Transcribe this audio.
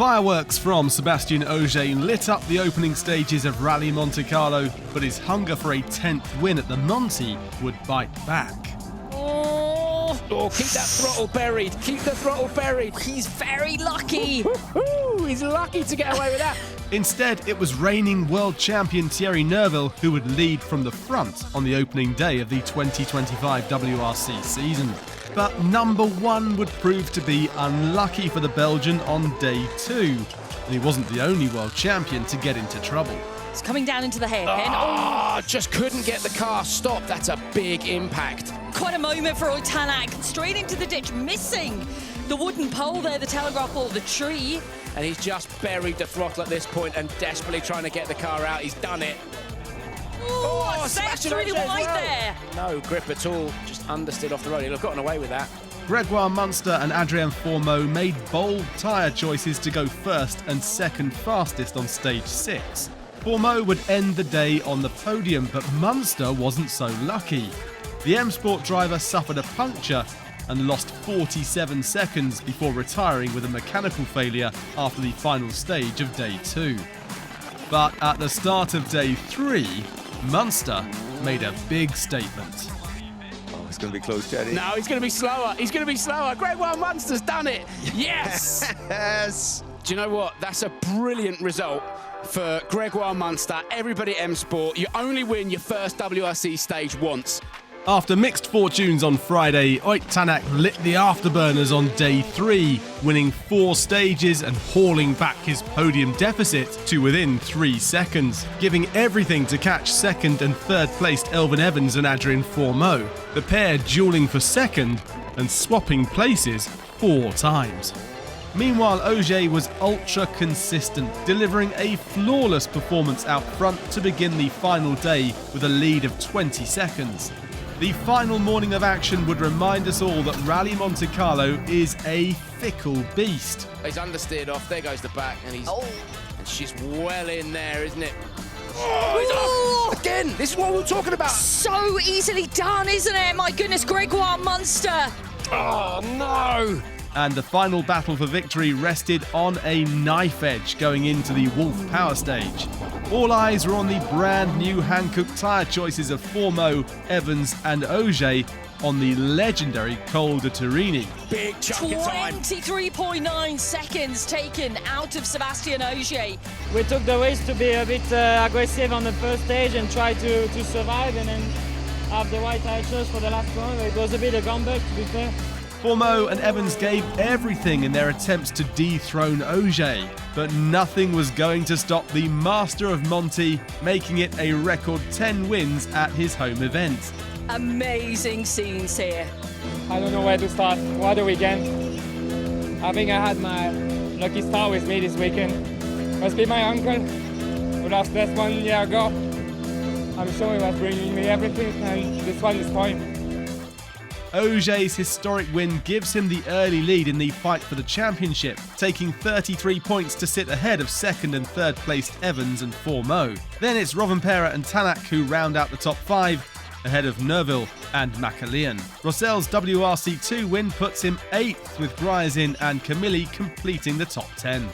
Fireworks from Sébastien Ogier lit up the opening stages of Rally Monte Carlo, but his hunger for a 10th win at the Monte would bite back. Oh, keep that throttle buried. Keep the throttle buried. He's very lucky. He's lucky to get away with that. Instead, it was reigning world champion Thierry Neuville who would lead from the front on the opening day of the 2025 WRC season. But number one would prove to be unlucky for the Belgian on day two. And he wasn't the only world champion to get into trouble. It's coming down into the hairpin. Just couldn't get the car stopped. That's a big impact. Quite a moment for Tanak. Straight into the ditch, missing the wooden pole there, the telegraph pole, the tree. And he's just buried the throttle at this point and desperately trying to get the car out. He's done it. Oh, Sébastien really wide there. No grip at all. Just understeered off the road. He'll have gotten away with that. Gregoire Munster and Adrien Fourmeau made bold tyre choices to go first and second fastest on stage 6. Fourmeau would end the day on the podium, but Munster wasn't so lucky. The M Sport driver suffered a puncture and lost 47 seconds before retiring with a mechanical failure after the final stage of day 2. But at the start of day 3, Munster made a big statement. Oh, it's going to be close, Teddy. No, he's going to be slower. He's going to be slower. Gregoire Munster's done it. Yes. Yes. Do you know what? That's a brilliant result for Gregoire Munster. Everybody at M Sport, you only win your first WRC stage once. After mixed fortunes on Friday, Tanak lit the afterburners on day 3, winning 4 stages and hauling back his podium deficit to within 3 seconds, giving everything to catch second and third placed Elfyn Evans and Adrien Fourmeau, the pair duelling for second and swapping places 4 times. Meanwhile, Ogier was ultra consistent, delivering a flawless performance out front to begin the final day with a lead of 20 seconds. The final morning of action would remind us all that Rally Monte Carlo is a fickle beast. He's understeered off. There goes the back, and and she's well in there, isn't it? Oh, he's off again. This is what we were talking about. So easily done, isn't it? My goodness, Gregoire Munster. Oh no! And the final battle for victory rested on a knife edge going into the Wolf Power Stage. All eyes were on the brand new hand-cooked tyre choices of Fourmeau, Evans and Ogier on the legendary Col de Turini. Big chunk of time. 23.9 seconds taken out of Sébastien Ogier. We took the risk to be a bit aggressive on the first stage and try to survive and then have the right tyre choice for the last one. It was a bit of gamble, to be fair. Fourmeau and Evans gave everything in their attempts to dethrone Ogier, but nothing was going to stop the master of Monte, making it a record 10 wins at his home event. Amazing scenes here. I don't know where to start. What a weekend. I think I had my lucky star with me this weekend. Must be my uncle, who lost this 1 year ago. I'm sure he was bringing me everything, and this one is fine. Ogier's historic win gives him the early lead in the fight for the championship, taking 33 points to sit ahead of second and third placed Evans and Fourmeau. Then it's Rovanperä and Tanak who round out the top 5, ahead of Neuville and Macalean. Rossell's WRC2 win puts him 8th, with Gryazin and Camilli completing the top 10.